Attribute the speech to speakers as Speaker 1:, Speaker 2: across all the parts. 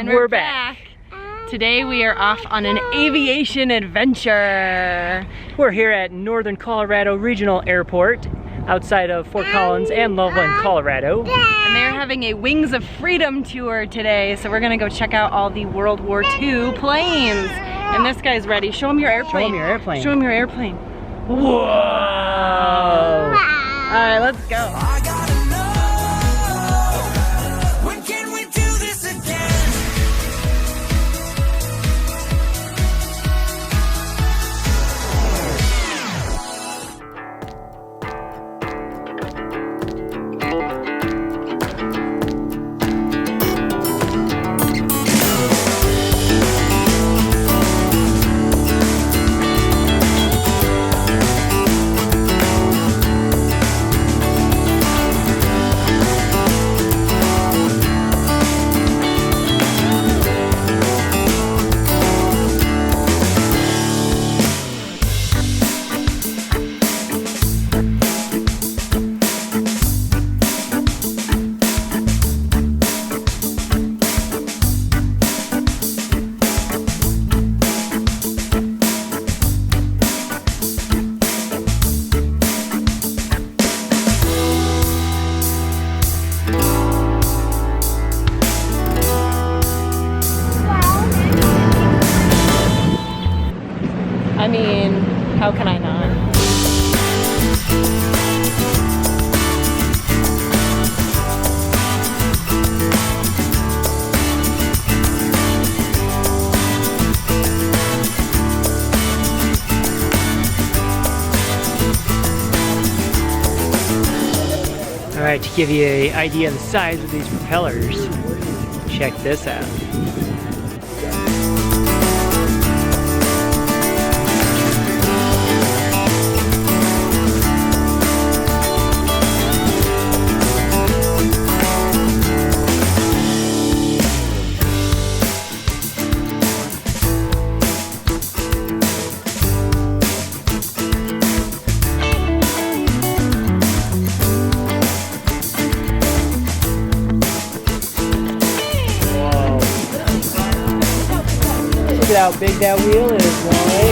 Speaker 1: And we're back. Today we are off on an aviation adventure.
Speaker 2: We're here at Northern Colorado Regional Airport outside of Fort Collins and Loveland, Colorado.
Speaker 1: And they're having a Wings of Freedom tour today, so we're gonna go check out all the World War II planes. And this guy's ready. Show him your airplane.
Speaker 2: Show him your airplane.
Speaker 1: Show him your airplane.
Speaker 2: Whoa!
Speaker 1: Alright, let's go. I mean, how can I not?
Speaker 2: All right, to give you an idea of the size of these propellers, check this out. Look at how big that wheel is, Wally.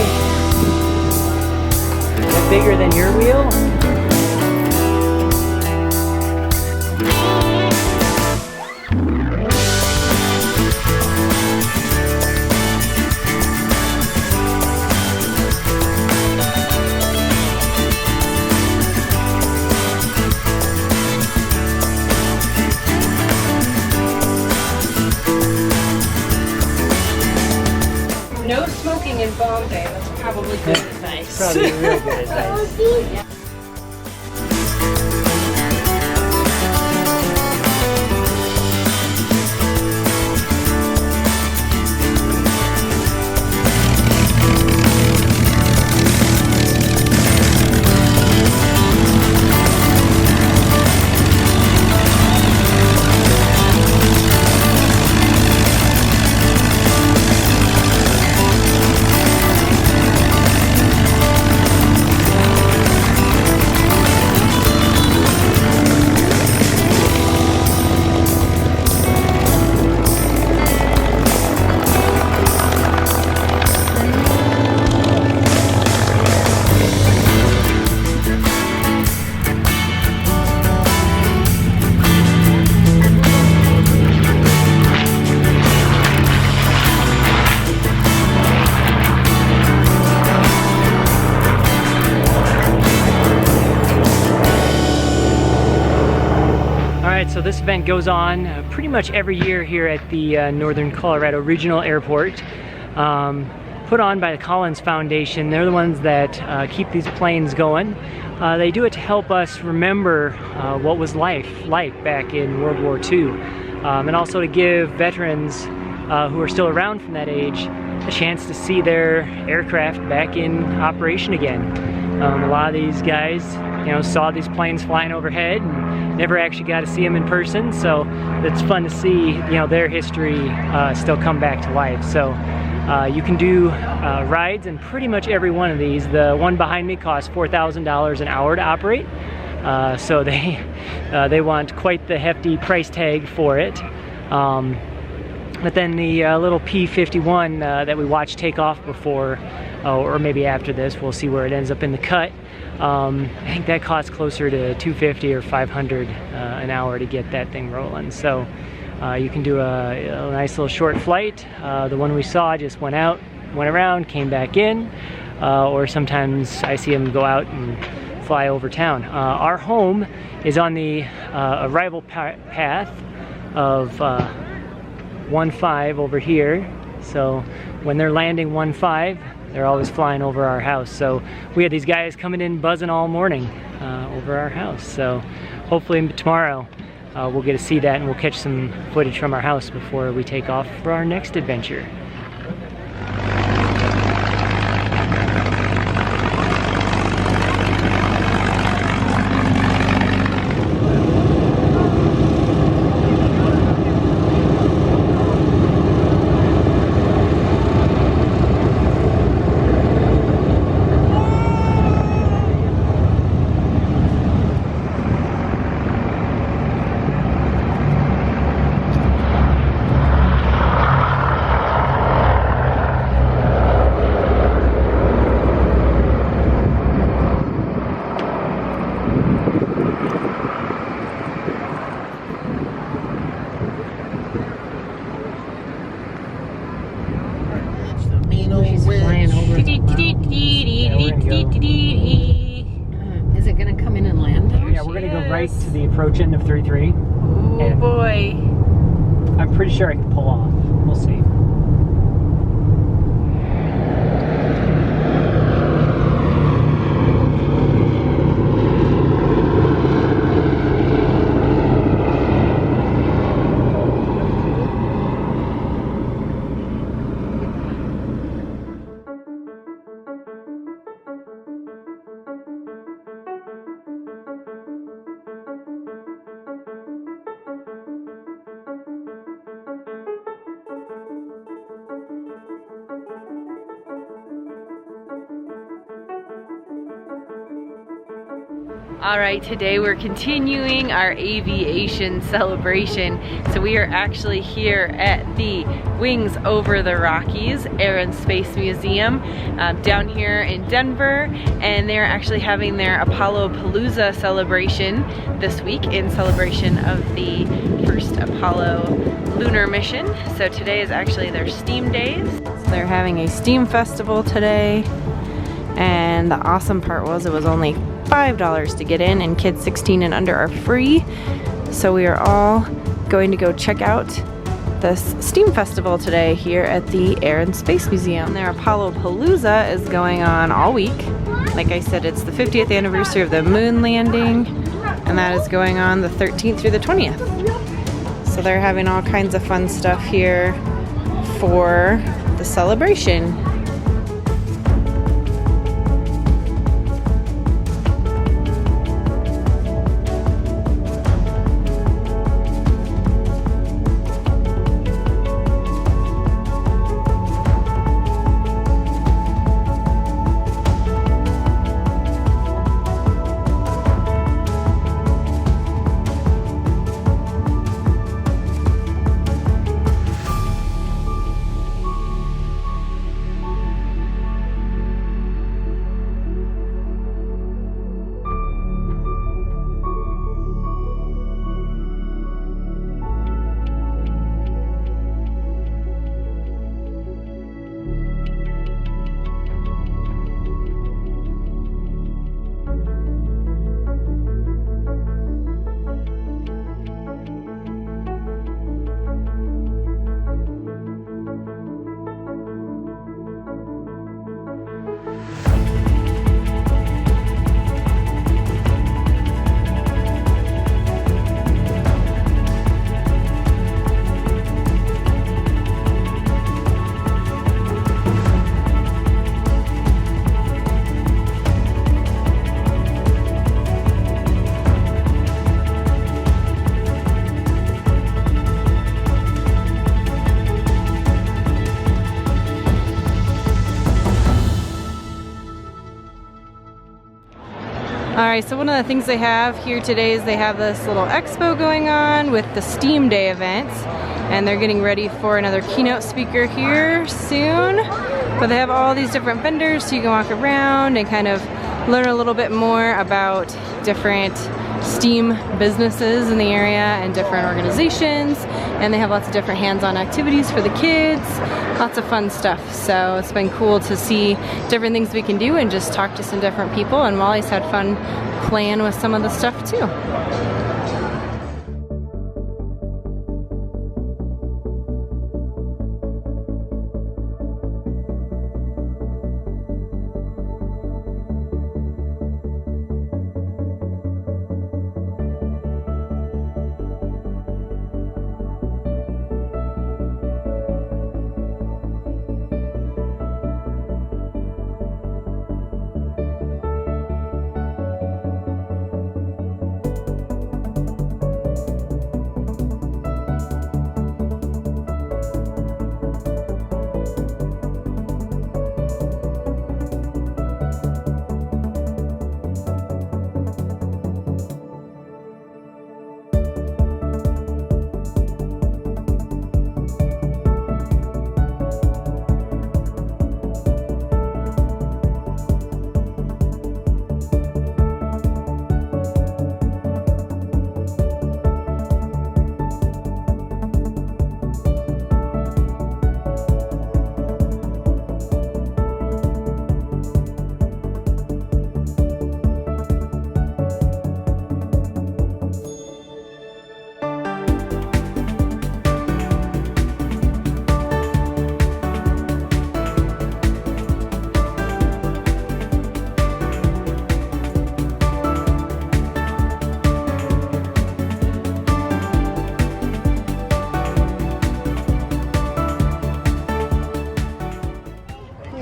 Speaker 2: Is that bigger than your wheel?
Speaker 1: No smoking in Bombay. That's probably good advice.
Speaker 2: Probably real good advice.
Speaker 1: Yeah.
Speaker 2: So this event goes on pretty much every year here at the Northern Colorado Regional Airport. Put on by the Collins Foundation. They're the ones that keep these planes going. They do it to help us remember what was life like back in World War II. And also to give veterans who are still around from that age a chance to see their aircraft back in operation again. A lot of these guys, saw these planes flying overhead and never actually got to see them in person, so it's fun to see, their history still come back to life. So you can do rides in pretty much every one of these. The one behind me costs $4,000 an hour to operate, so they want quite the hefty price tag for it. But then the little P-51 that we watched take off before, or maybe after this, we'll see where it ends up in the cut. I think that costs closer to $250 or $500 an hour to get that thing rolling. So you can do a nice little short flight. The one we saw just went out, went around, came back in, or sometimes I see them go out and fly over town. Our home is on the arrival path of 1-5 over here, so when they're landing 1-5, they're always flying over our house. So we had these guys coming in buzzing all morning over our house. So hopefully tomorrow we'll get to see that, and we'll catch some footage from our house before we take off for our next adventure.
Speaker 1: Is it gonna come in and land?
Speaker 2: Yeah, we're gonna go right to the approach end of 33.
Speaker 1: Oh boy.
Speaker 2: I'm pretty sure I can pull off. We'll see.
Speaker 1: All right, today we're continuing our aviation celebration. So we are actually here at the Wings Over the Rockies Air and Space Museum down here in Denver, and they're actually having their Apollopalooza celebration this week in celebration of the first Apollo lunar mission. So today is actually their STEAM days. So they're having a STEAM festival today, and the awesome part was it was only $5 to get in, and kids 16 and under are free. So we are all going to go check out this STEAM festival today here at the Air and Space Museum. And their Apollopalooza is going on all week. Like I said, it's the 50th anniversary of the moon landing, and that is going on the 13th through the 20th. So they're having all kinds of fun stuff here for the celebration. Alright, so one of the things they have here today is they have this little expo going on with the STEAM Day events. and they're getting ready for another keynote speaker here soon. But they have all these different vendors so you can walk around and kind of learn a little bit more about different STEAM businesses in the area and different organizations, and they have lots of different hands-on activities for the kids, lots of fun stuff. So it's been cool to see different things we can do and just talk to some different people, and Wally's had fun playing with some of the stuff too.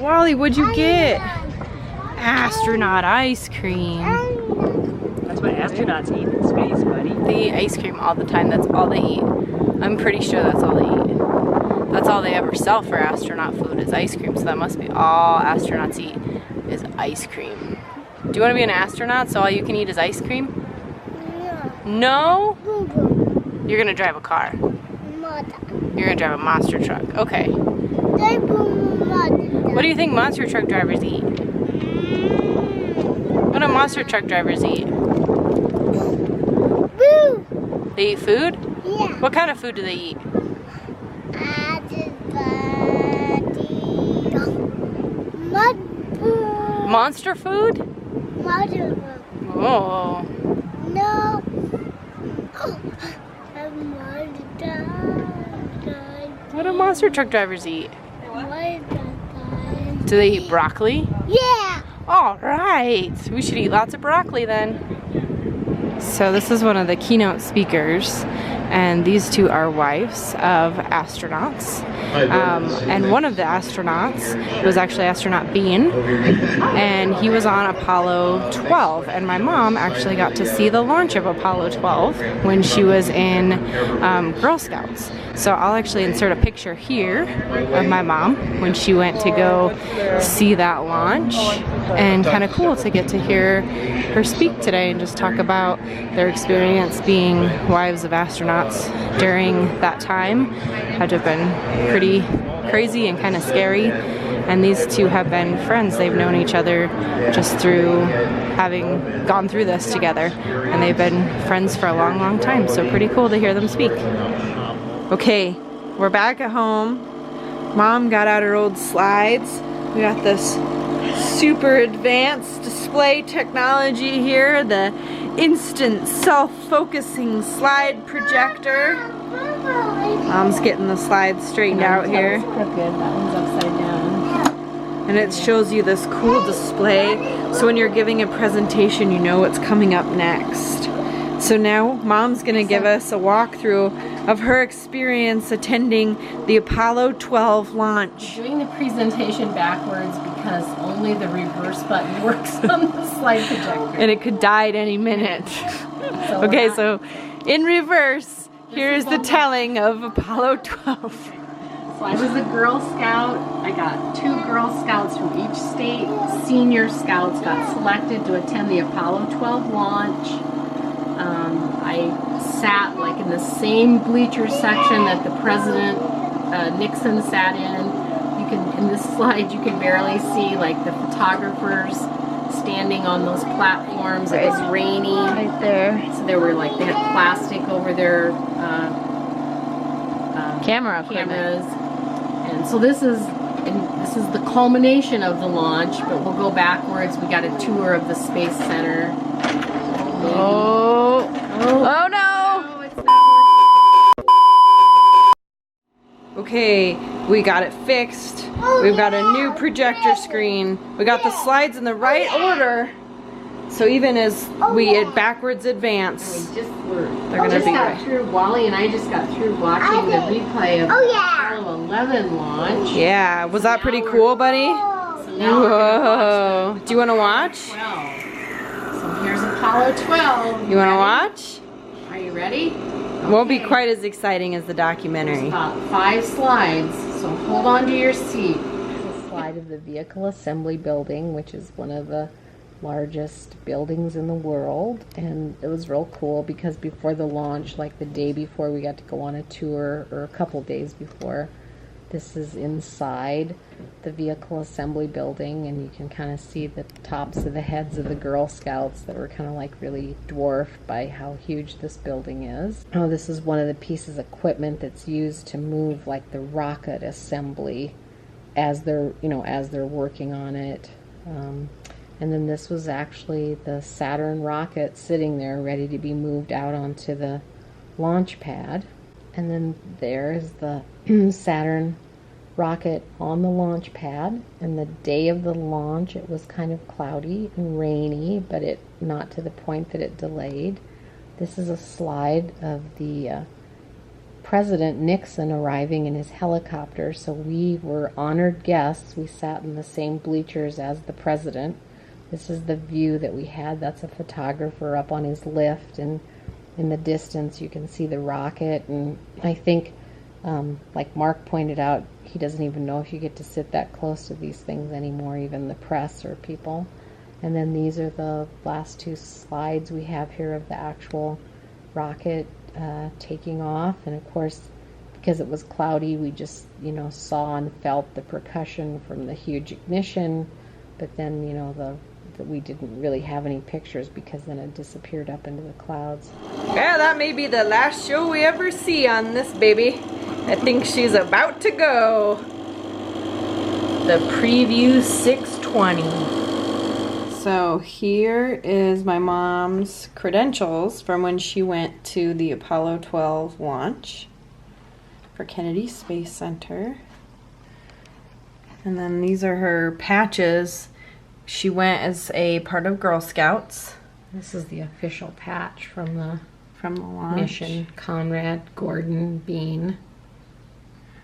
Speaker 1: Wally, what'd you get? Astronaut ice cream.
Speaker 2: That's what astronauts eat in space, buddy.
Speaker 1: They eat ice cream all the time. That's all they eat. I'm pretty sure that's all they eat. That's all they ever sell for astronaut food is ice cream. So that must be all astronauts eat is ice cream. Do you want to be an astronaut so all you can eat is ice cream? No? You're going to drive a car. You're going to drive a monster truck. Okay. What do you think monster truck drivers eat? What do monster truck drivers eat?
Speaker 3: Food.
Speaker 1: They eat food?
Speaker 3: Yeah.
Speaker 1: What kind of food do they eat? Monster food?
Speaker 3: Monster food.
Speaker 1: Oh.
Speaker 3: No.
Speaker 1: What do monster truck drivers eat? Do they eat broccoli?
Speaker 3: Yeah.
Speaker 1: All right. We should eat lots of broccoli then. So this is one of the keynote speakers, and these two are wives of astronauts. And one of the astronauts was actually astronaut Bean, and he was on Apollo 12. And my mom actually got to see the launch of Apollo 12 when she was in Girl Scouts. So I'll actually insert a picture here of my mom when she went to go see that launch. And kind of cool to get to hear her speak today and just talk about their experience being wives of astronauts during that time. Had to have been pretty crazy and kind of scary. And these two have been friends. They've known each other just through having gone through this together. And they've been friends for a long, long time. So pretty cool to hear them speak. Okay, we're back at home. Mom got out her old slides. We got this super advanced display technology here, the instant self-focusing slide projector. Mom's getting the slides straightened out here.
Speaker 2: That one's crooked, that one's upside down.
Speaker 1: And it shows you this cool display, so when you're giving a presentation you know what's coming up next. So now Mom's gonna give us a walkthrough of her experience attending the Apollo 12 launch.
Speaker 4: Doing the presentation backwards because only the reverse button works on the slide projector.
Speaker 1: And it could die at any minute. Okay, so in reverse, here's the telling of Apollo 12.
Speaker 4: So I was a Girl Scout. I got 2 Girl Scouts from each state. Senior Scouts got selected to attend the Apollo 12 launch. I sat like in the same bleacher section that the President Nixon sat in. You can, in this slide, you can barely see like the photographers standing on those platforms. It was rainy.
Speaker 1: Right there.
Speaker 4: So they were like, they had plastic over their
Speaker 1: Camera equipment.
Speaker 4: cameras. And so this is the culmination of the launch, but we'll go backwards. We got a tour of the Space Center.
Speaker 1: Oh. Oh no!
Speaker 4: No, it's not working.
Speaker 1: Okay, we got it fixed. We've got a new projector screen. We got the slides in the right order. So even as we backwards advance,
Speaker 4: We just were.
Speaker 1: They're gonna
Speaker 4: just
Speaker 1: be
Speaker 4: got
Speaker 1: right.
Speaker 4: through. Wally and I just got through watching the replay of the Apollo 11 launch.
Speaker 1: yeah, was that pretty cool, buddy?
Speaker 4: So now we're gonna
Speaker 1: Whoa. Do you want to watch?
Speaker 4: watch 12. So here's Apollo 12.
Speaker 1: You want to watch?
Speaker 4: Are you ready?
Speaker 1: Won't be
Speaker 4: Okay.
Speaker 1: quite as exciting as the
Speaker 4: There's
Speaker 1: documentary.
Speaker 4: about 5 slides, so hold on to your seat. The slide of the Vehicle Assembly Building, which is one of the largest buildings in the world, and it was real cool because before the launch, like the day before, we got to go on a tour, or a couple days before. This is inside the Vehicle Assembly Building, and you can kind of see the tops of the heads of the Girl Scouts that were kind of like really dwarfed by how huge this building is. Oh, this is one of the pieces of equipment that's used to move like the rocket assembly as they're, as they're working on it. And then this was actually the Saturn rocket sitting there ready to be moved out onto the launch pad. And then there's the Saturn rocket on the launch pad. And the day of the launch, it was kind of cloudy and rainy, but it not to the point that it delayed. This is a slide of the President Nixon arriving in his helicopter. So we were honored guests. We sat in the same bleachers as the president. This is the view that we had. That's a photographer up on his lift, and in the distance you can see the rocket. And I think, like Mark pointed out, he doesn't even know if you get to sit that close to these things anymore, even the press or people. And then these are the last 2 slides we have here of the actual rocket taking off. And of course, because it was cloudy, we just, saw and felt the percussion from the huge ignition. But then, we didn't really have any pictures because then it disappeared up into the clouds.
Speaker 1: Yeah, that may be the last show we ever see on this baby. I think she's about to go. The Preview 620. So here is my mom's credentials from when she went to the Apollo 12 launch for Kennedy Space Center. And then these are her patches. She went as a part of Girl Scouts.
Speaker 4: This is the official patch from the
Speaker 1: launch.
Speaker 4: mission. Conrad, Gordon, Bean.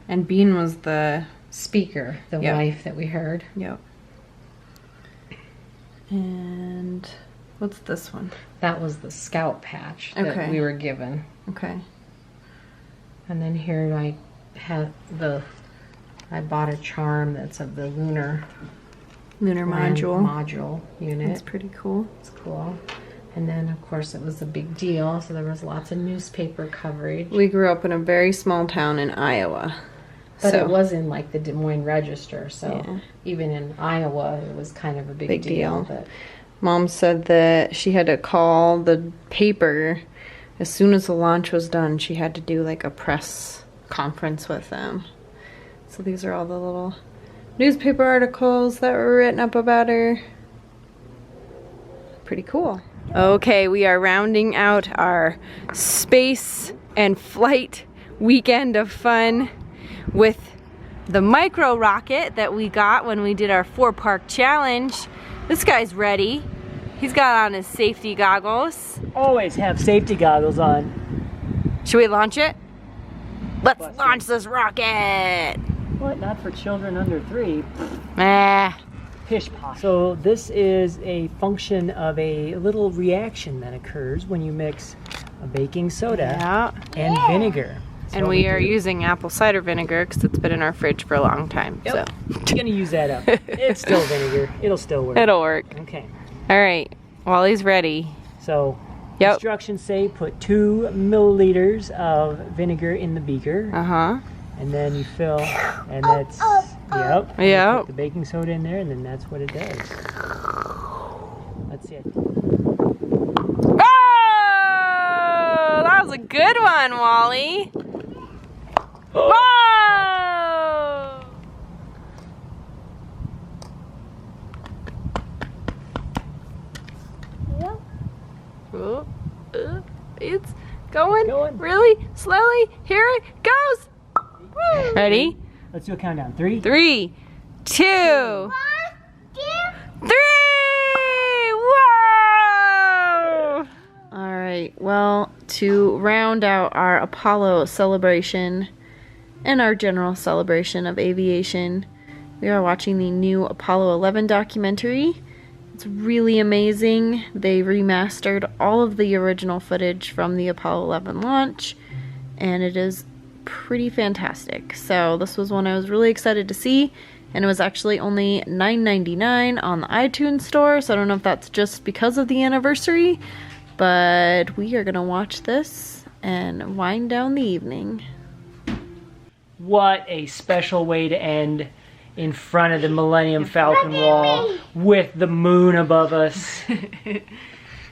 Speaker 1: And Bean was the
Speaker 4: Speaker, the
Speaker 1: Yep.
Speaker 4: wife that we heard.
Speaker 1: Yep. And what's this one?
Speaker 4: That was the scout patch that
Speaker 1: Okay.
Speaker 4: we were given.
Speaker 1: Okay.
Speaker 4: And then here I bought a charm that's of the lunar module unit.
Speaker 1: That's pretty cool.
Speaker 4: It's cool. And then of course it was a big deal, so there was lots of newspaper coverage.
Speaker 1: We grew up in a very small town in Iowa.
Speaker 4: But
Speaker 1: so
Speaker 4: it was in like the Des Moines Register, so
Speaker 1: Yeah.
Speaker 4: even in Iowa it was kind of a big
Speaker 1: deal.
Speaker 4: But
Speaker 1: Mom said that she had to call the paper as soon as the launch was done. She had to do like a press conference with them. So these are all the little newspaper articles that were written up about her. Pretty cool. Okay, we are rounding out our space and flight weekend of fun with the micro rocket that we got when we did our 4-park challenge. This guy's ready. He's got on his safety goggles.
Speaker 2: Always have safety goggles on.
Speaker 1: Should we launch it? Let's
Speaker 2: Bust it.
Speaker 1: launch this rocket.
Speaker 2: What? Not for children under 3.
Speaker 1: Pish
Speaker 2: posh. So this is a function of a little reaction that occurs when you mix a baking soda
Speaker 1: Yeah.
Speaker 2: and vinegar. So
Speaker 1: And we are
Speaker 2: do-
Speaker 1: using apple cider vinegar because it's been in our fridge for a long time.
Speaker 2: Yep. Gonna use that up. It's still vinegar. It'll still work.
Speaker 1: So it'll work.
Speaker 2: Okay.
Speaker 1: All right. Wally's ready.
Speaker 2: So
Speaker 1: Yep.
Speaker 2: Instructions say put 2 milliliters of vinegar in the beaker.
Speaker 1: Uh-huh.
Speaker 2: And then you fill, and that's, yep. And you put the baking soda in there, and then that's what it does. That's it.
Speaker 1: Oh! That was a good one, Wally. Whoa! Oh, it's going really slowly. Here it goes. Woo. Ready?
Speaker 2: Let's do a countdown. 3,
Speaker 1: 3, 2, 3. Whoa! All right. Well, to round out our Apollo celebration and our general celebration of aviation, we are watching the new Apollo 11 documentary. It's really amazing. They remastered all of the original footage from the Apollo 11 launch, and it is pretty fantastic. So this was one I was really excited to see, and it was actually only $9.99 on the iTunes store, so I don't know if that's just because of the anniversary, but we are gonna watch this and wind down the evening.
Speaker 2: What a special way to end in front of the Millennium Falcon wall with the moon above us.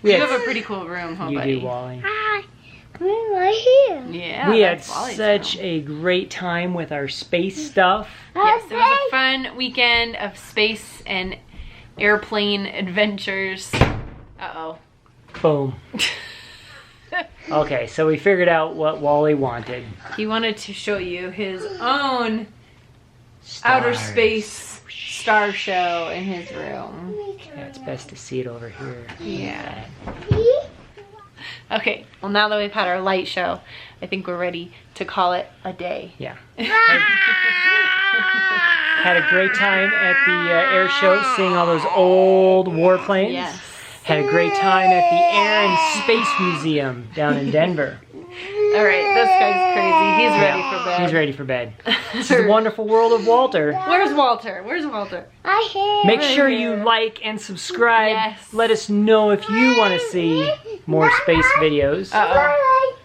Speaker 1: You have a pretty cool room, huh,
Speaker 2: you
Speaker 1: buddy?
Speaker 2: You do, Wally.
Speaker 3: I'm right here.
Speaker 1: Yeah,
Speaker 2: we had such a great time with our space stuff.
Speaker 1: Yes, it was a fun weekend of space and airplane adventures. Uh-oh.
Speaker 2: Boom. Okay, so we figured out what Wally wanted.
Speaker 1: He wanted to show you his own outer space star show in his room.
Speaker 2: Yeah, it's best to see it over here.
Speaker 1: Yeah. Okay, well now that we've had our light show, I think we're ready to call it a day.
Speaker 2: Yeah. Had a great time at the air show, seeing all those old warplanes.
Speaker 1: Yes.
Speaker 2: Had a great time at the Air and Space Museum down in Denver.
Speaker 1: All right, this guy's crazy. He's ready for bed.
Speaker 2: He's ready for bed. This is the wonderful world of Walter.
Speaker 1: Where's Walter? Where's Walter?
Speaker 3: I hear.
Speaker 2: Make sure you like and subscribe.
Speaker 1: Yes.
Speaker 2: Let us know if you want to see more space videos.
Speaker 1: Uh-oh.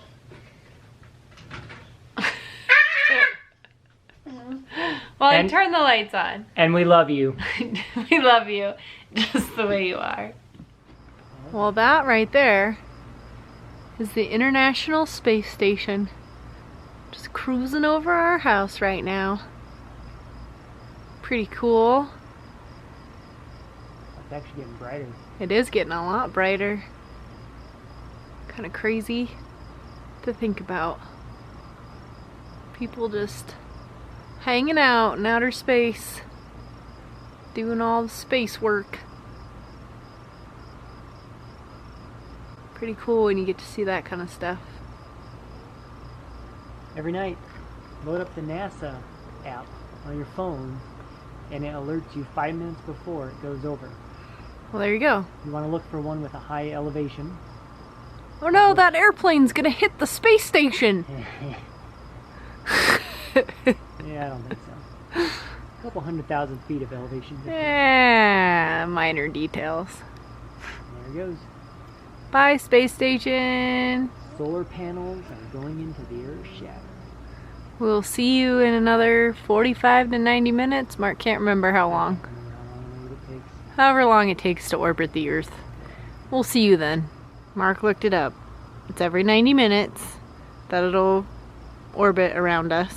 Speaker 1: Well,
Speaker 2: And-
Speaker 1: turn the lights on.
Speaker 2: And we love you.
Speaker 1: We love you just the way you are. Well, that right there is the International Space Station. Just cruising over our house right now. Pretty cool.
Speaker 2: It's actually getting brighter.
Speaker 1: It is getting a lot brighter. Kind of crazy to think about. People just hanging out in outer space, doing all the space work. Pretty cool when you get to see that kind of stuff.
Speaker 2: Every night, load up the NASA app on your phone and it alerts you 5 minutes before it goes over.
Speaker 1: Well, there you go.
Speaker 2: You want to look for one with a high elevation.
Speaker 1: Oh no, that airplane's gonna hit the space station!
Speaker 2: Yeah, I don't think so. A couple 100,000 feet of elevation.
Speaker 1: Yeah, minor details.
Speaker 2: There it goes.
Speaker 1: Bye, space station!
Speaker 2: Solar panels are going into the Earth's shadow.
Speaker 1: We'll see you in another 45 to 90 minutes. Mark can't remember how long. However long it takes to orbit the Earth. We'll see you then. Mark looked it up. It's every 90 minutes that it'll orbit around us.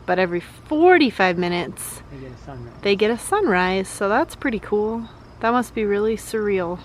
Speaker 1: But every 45 minutes
Speaker 2: They get a sunrise.
Speaker 1: they get a sunrise, so that's pretty cool. That must be really surreal.